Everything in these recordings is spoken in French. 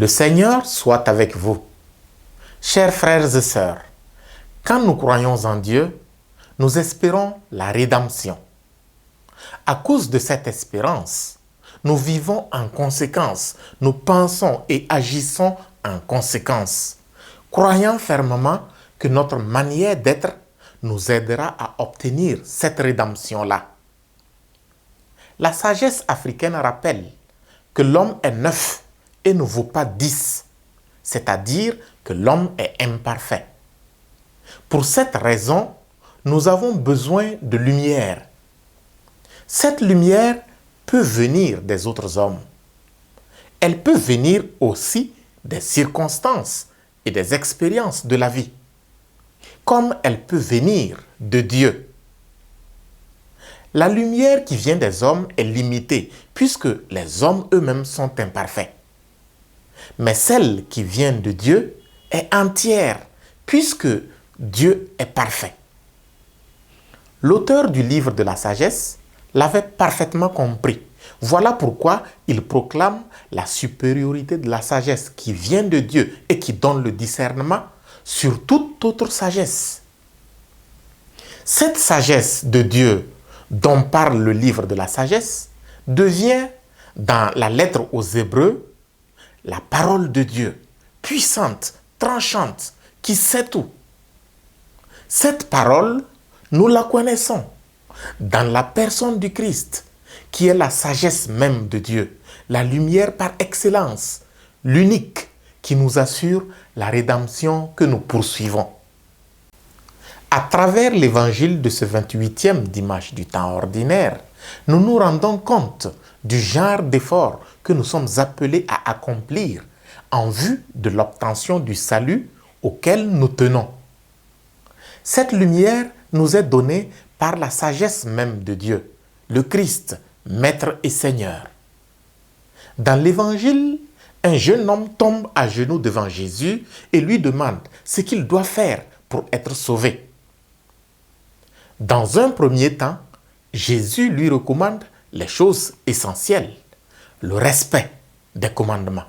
Le Seigneur soit avec vous. Chers frères et sœurs, quand nous croyons en Dieu, nous espérons la rédemption. À cause de cette espérance, nous vivons en conséquence, nous pensons et agissons en conséquence, croyant fermement que notre manière d'être nous aidera à obtenir cette rédemption-là. La sagesse africaine rappelle que l'homme est 9 et ne vaut pas 10, c'est-à-dire que l'homme est imparfait. Pour cette raison, nous avons besoin de lumière. Cette lumière peut venir des autres hommes. Elle peut venir aussi des circonstances et des expériences de la vie, comme elle peut venir de Dieu. La lumière qui vient des hommes est limitée, puisque les hommes eux-mêmes sont imparfaits. Mais celle qui vient de Dieu est entière, puisque Dieu est parfait. L'auteur du livre de la sagesse l'avait parfaitement compris. Voilà pourquoi il proclame la supériorité de la sagesse qui vient de Dieu et qui donne le discernement sur toute autre sagesse. Cette sagesse de Dieu dont parle le livre de la sagesse devient, dans la lettre aux Hébreux, la parole de Dieu, puissante, tranchante, qui sait tout. Cette parole, nous la connaissons dans la personne du Christ, qui est la sagesse même de Dieu, la lumière par excellence, l'unique qui nous assure la rédemption que nous poursuivons. À travers l'évangile de ce 28e dimanche du temps ordinaire, nous nous rendons compte du genre d'effort que nous sommes appelés à accomplir en vue de l'obtention du salut auquel nous tenons. Cette lumière nous est donnée par la sagesse même de Dieu, le Christ, Maître et Seigneur. Dans l'évangile, un jeune homme tombe à genoux devant Jésus et lui demande ce qu'il doit faire pour être sauvé. Dans un premier temps, Jésus lui recommande les choses essentielles, le respect des commandements.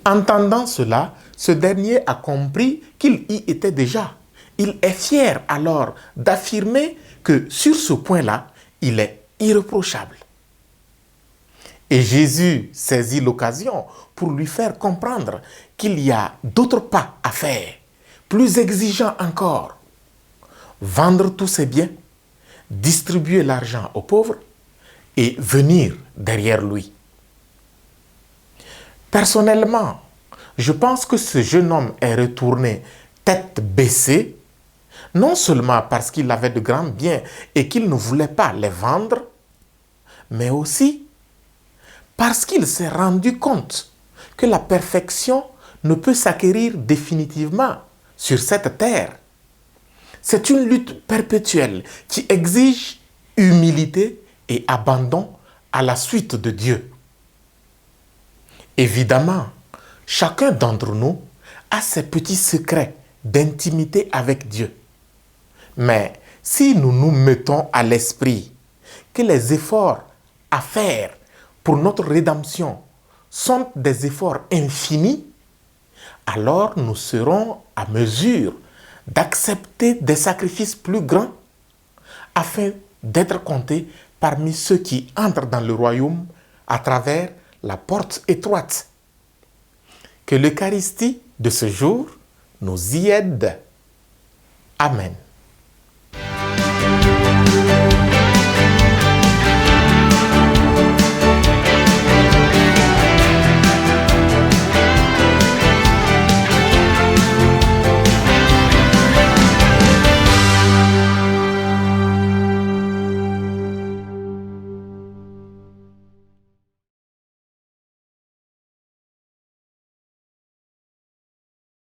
Entendant cela, ce dernier a compris qu'il y était déjà. Il est fier alors d'affirmer que sur ce point-là, il est irréprochable. Et Jésus saisit l'occasion pour lui faire comprendre qu'il y a d'autres pas à faire, plus exigeants encore. Vendre tous ses biens, distribuer l'argent aux pauvres et venir derrière lui. Personnellement, je pense que ce jeune homme est retourné tête baissée, non seulement parce qu'il avait de grands biens et qu'il ne voulait pas les vendre, mais aussi parce qu'il s'est rendu compte que la perfection ne peut s'acquérir définitivement sur cette terre. C'est une lutte perpétuelle qui exige humilité et abandon à la suite de Dieu. Évidemment, chacun d'entre nous a ses petits secrets d'intimité avec Dieu. Mais si nous nous mettons à l'esprit que les efforts à faire pour notre rédemption sont des efforts infinis, alors nous serons à mesure d'accepter des sacrifices plus grands afin d'être comptés parmi ceux qui entrent dans le royaume à travers la porte étroite. Que l'Eucharistie de ce jour nous y aide. Amen.